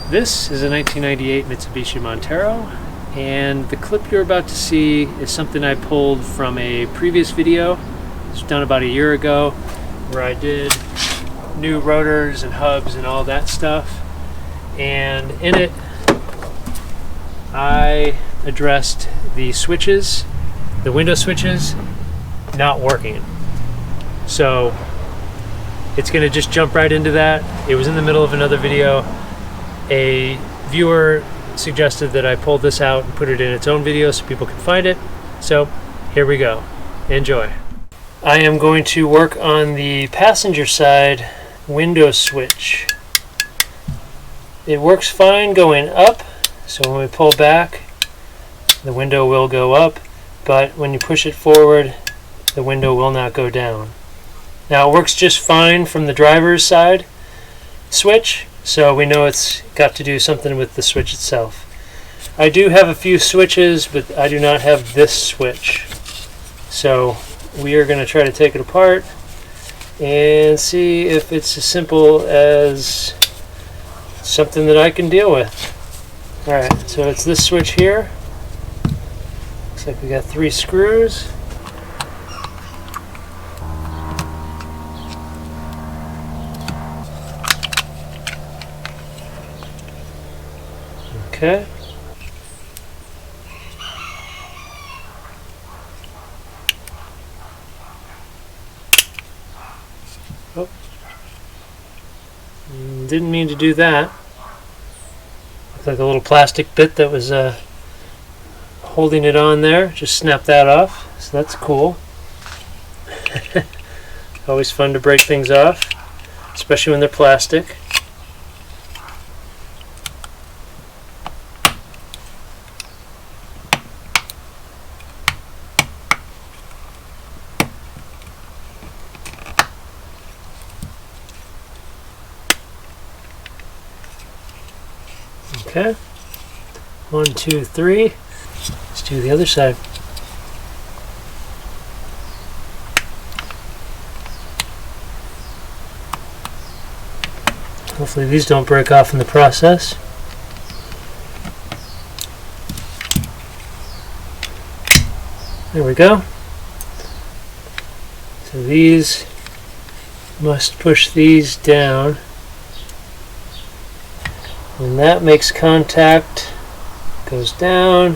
This is a 1998 Mitsubishi Montero, and the clip you're about to see is something I pulled from a previous video. It was done about a year ago, where I did new rotors and hubs and all that stuff. And in it, I addressed the switches, the window switches, not working. So it's going to just jump right into that. It was in the middle of another video. A viewer suggested that I pull this out and put it in its own video so people can find it. So here we go. Enjoy. I am going to work on the passenger side window switch. It works fine going up, so when we pull back, the window will go up, but when you push it forward, the window will not go down. Now it works just fine from the driver's side switch, so we know it's got to do something with the switch itself. I do have a few switches, but I do not have this switch. So we are going to try to take it apart and see if it's as simple as something that I can deal with. Alright, so it's this switch here. Looks like we got 3 screws. Okay. Oh. Didn't mean to do that. Looked like a little plastic bit that was holding it on there. Just snap that off. So that's cool. Always fun to break things off, especially when they're plastic. Okay, 1, 2, 3. Let's do the other side. Hopefully these don't break off in the process. There we go. So these must push these down. When that makes contact, goes down,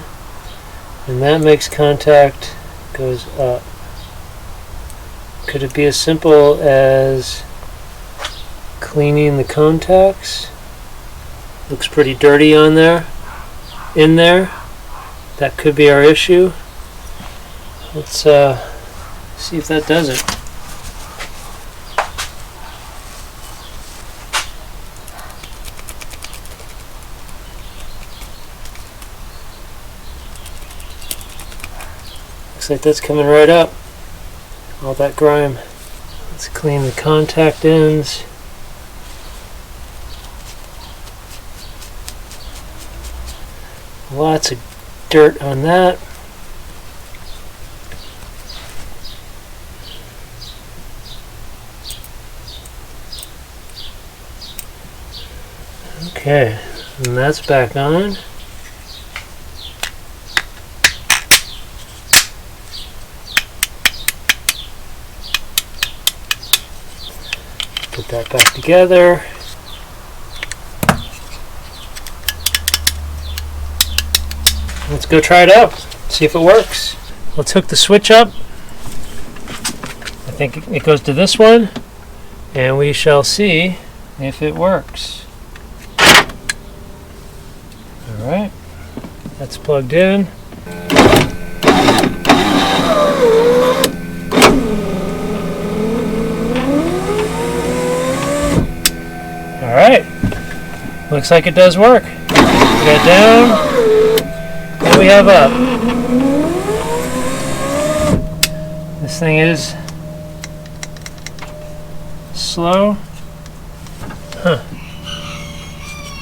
and that makes contact, goes up. Could it be as simple as cleaning the contacts? Looks pretty dirty on there, in there. That could be our issue. Let's see if that does it. Looks like that's coming right up. All that grime. Let's clean the contact ends. Lots of dirt on that. Okay, and that's back on. Put that back together. Let's go try it out, see if it works. Let's hook the switch up. I think it goes to this one, and we shall see if it works. Alright, that's plugged in. Alright, looks like it does work. We got down, and we have up. This thing is slow. Huh.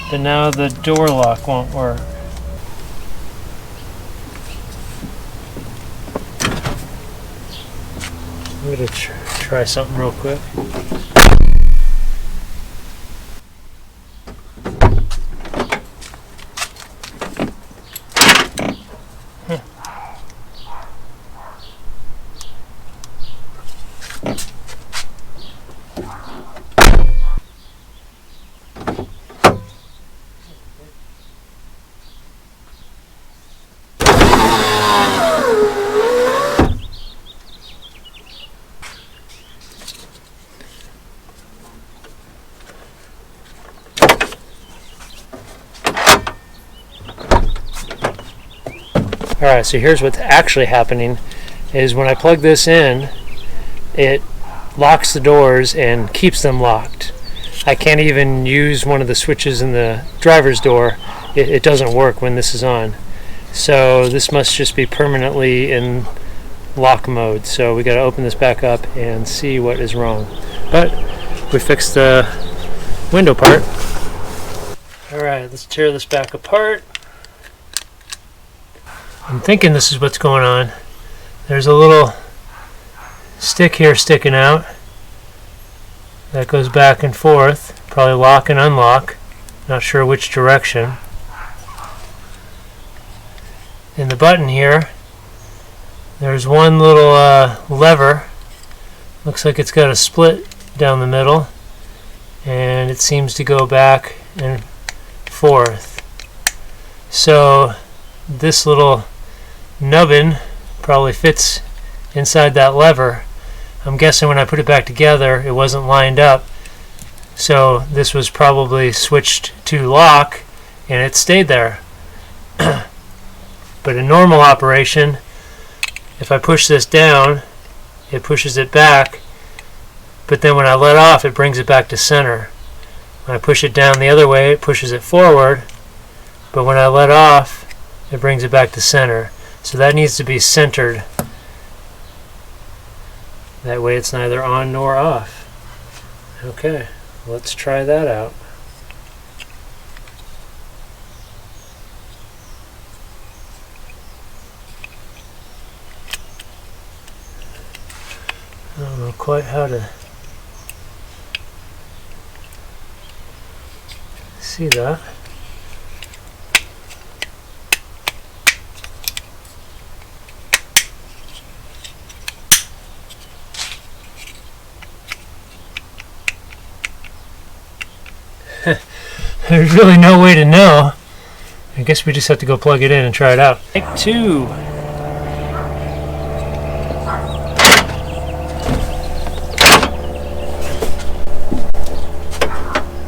But now the door lock won't work. I'm going to try something real quick. Alright, so here's what's actually happening is when I plug this in, it locks the doors and keeps them locked. I can't even use one of the switches in the driver's door. It doesn't work when this is on. So this must just be permanently in lock mode. So we got to open this back up and see what is wrong. But we fixed the window part. Alright, let's tear this back apart. I'm thinking this is what's going on. There's a little stick here sticking out that goes back and forth, probably lock and unlock, not sure which direction. In the button here, there's one little lever, looks like it's got a split down the middle, and it seems to go back and forth. So this little nubbin probably fits inside that lever. I'm guessing when I put it back together it wasn't lined up, so this was probably switched to lock and it stayed there. But in normal operation, if I push this down, it pushes it back, but then when I let off it brings it back to center. When I push it down the other way it pushes it forward, but when I let off it brings it back to center. So that needs to be centered. That way it's neither on nor off. Okay, let's try that out. I don't know quite how to see that. There's really no way to know. I guess we just have to go plug it in and try it out. Take two.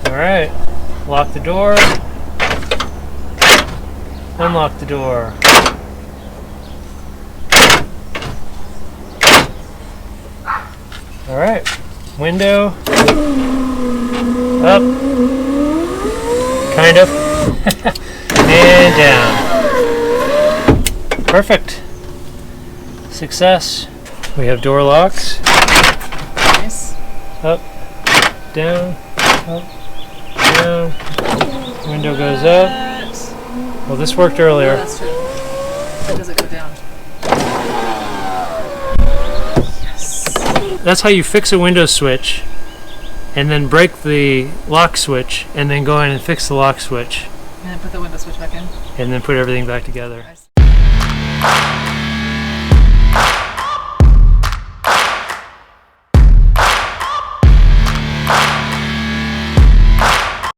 Alright, lock the door, unlock the door. Alright, window, up, kind of, and down. Perfect. Success. We have door locks. Nice. Up, down, up, down. Window goes up. Well, this worked earlier. Oh, that's true. How does it go down? Yes. That's how you fix a window switch, and then break the lock switch, and then go in and fix the lock switch, And then put the window switch back in. and then put everything back together. Nice.